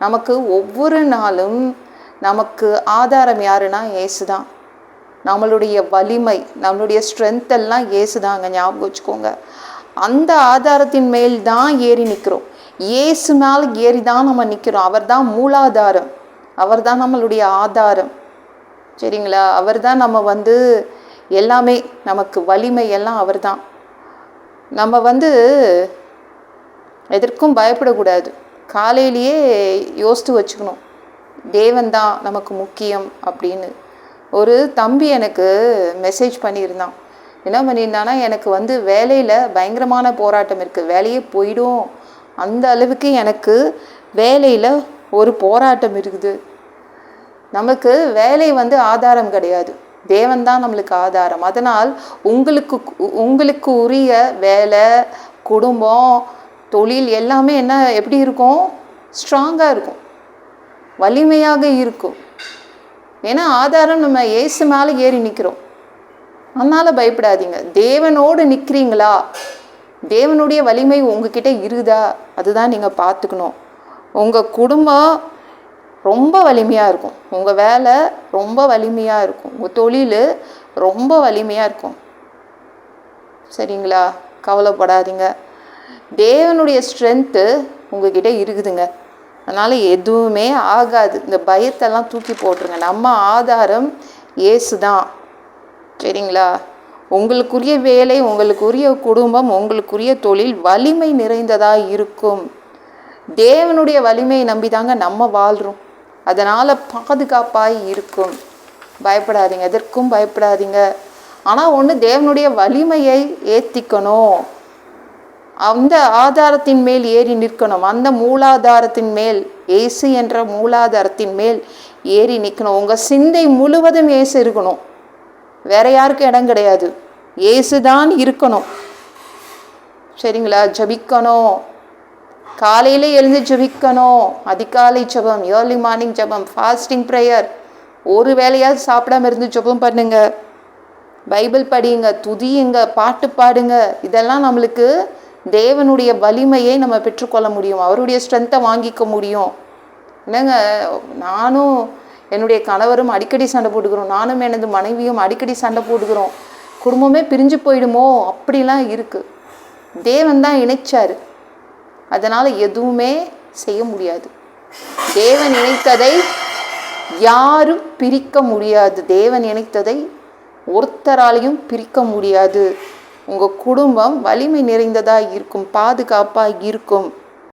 நமக்கு ஒவ்வொரு நாளும் நமக்கு ஆதாரம் யாருன்னா இயேசு தான். நம்மளுடைய வலிமை, நம்மளுடைய ஸ்ட்ரென்த் எல்லாம் இயேசு தாங்க, ஞாபகம் வச்சுக்கோங்க. அந்த ஆதாரத்தின் மேல் தான் ஏறி நிற்கிறோம். இயேசு மேல் ஏறி தான் நம்ம நிற்கிறோம். அவர் தான் மூலாதாரம், அவர் தான் நம்மளுடைய ஆதாரம். சரிங்களா? அவர் தான் நம்ம எல்லாமே, நமக்கு வலிமை எல்லாம் அவர் தான். நம்ம எதற்கும் பயப்படக்கூடாது. காலையிலேயே யோசித்து வச்சுக்கணும், தேவன் தான் நமக்கு முக்கியம் அப்படின்னு. ஒரு தம்பி எனக்கு மெசேஜ் பண்ணியிருந்தான். என்ன பண்ணியிருந்தானா, எனக்கு வேலையில் பயங்கரமான போராட்டம் இருக்குது, வேலையே போயிடும், அந்த அளவுக்கு எனக்கு வேலையில் ஒரு போராட்டம் இருக்குது. நமக்கு வேலை ஆதாரம் கிடையாது, தேவன் தான் நம்மளுக்கு ஆதாரம். அதனால் உங்களுக்கு உரிய வேலை, குடும்பம், தொழில் எல்லாமே எப்படி இருக்கும்? ஸ்ட்ராங்காக இருக்கும், வலிமையாக இருக்கும். ஏன்னா ஆதாரம் நம்ம இயேசு மேலே ஏறி நிற்கிறோம். அதனால் பயப்படாதீங்க. தேவனோடு நிற்கிறீங்களா? தேவனுடைய வலிமை உங்ககிட்ட இருக்குதா? அதுதான் நீங்கள் பார்த்துக்கணும். உங்கள் குடும்பம் ரொம்ப வலிமையாக இருக்கும், உங்கள் வேலை ரொம்ப வலிமையாக இருக்கும், உங்கள் தொழில் ரொம்ப வலிமையாக இருக்கும். சரிங்களா? கவலைப்படாதீங்க. தேவனுடைய ஸ்ட்ரென்த்து உங்ககிட்ட இருக்குதுங்க. அதனால் எதுவுமே ஆகாது. இந்த பயத்தெல்லாம் தூக்கி போட்டுருங்க. நம்ம ஆதாரம் இயேசு தான். சரிங்களா? உங்களுக்குரிய வேலை, உங்களுக்குரிய குடும்பம், உங்களுக்குரிய தொழில் வலிமை நிறைந்ததாக இருக்கும். தேவனுடைய வலிமையை நம்பி தாங்க நம்ம வாழ்கிறோம். அதனால் பாதுகாப்பாக இருக்கும். பயப்படாதீங்க, எதற்கும் பயப்படாதீங்க. ஆனால் ஒன்று, தேவனுடைய வலிமையை ஏற்றிக்கணும். அந்த ஆதாரத்தின் மேல் ஏறி நிற்கணும். அந்த மூலாதாரத்தின் மேல், இயேசு என்ற மூலாதாரத்தின் மேல் ஏறி நிற்கணும். உங்கள் சிந்தை முழுவதும் இயேசு இருக்கணும், வேற யாருக்கும் இடம் கிடையாது, இயேசு தான் இருக்கணும். சரிங்களா? ஜபிக்கணும், காலையில் எழுந்து ஜபிக்கணும். அதிகாலை ஜபம், ஏர்லி மார்னிங் ஜபம், ஃபாஸ்டிங் ப்ரேயர். ஒரு வேளையாவது சாப்பிடாம இருந்து ஜபம் பண்ணுங்க, பைபிள் படியுங்க, துதியுங்க, பாட்டு பாடுங்க. இதெல்லாம் நம்மளுக்கு தேவனுடைய வலிமையை நம்ம பெற்றுக்கொள்ள முடியும், அவருடைய ஸ்ட்ரென்த்தை வாங்கிக்க முடியும். என்னங்க, நானும் என்னுடைய கணவரும் அடிக்கடி சண்டை போட்டுக்கிறோம், நானும் எனது மனைவியும் அடிக்கடி சண்டை போட்டுக்கிறோம், குடும்பமே பிரிஞ்சு போயிடுமோ அப்படிலாம் இருக்குது. தேவன் தான் இணைச்சார், அதனால் எதுவுமே செய்ய முடியாது. தேவன் இணைத்ததை யாரும் பிரிக்க முடியாது. தேவன் இணைத்ததை ஒருத்தராலையும் பிரிக்க முடியாது. உங்கள் குடும்பம் வலிமை நிறைந்ததாக இருக்கும், பாதுகாப்பாக இருக்கும்.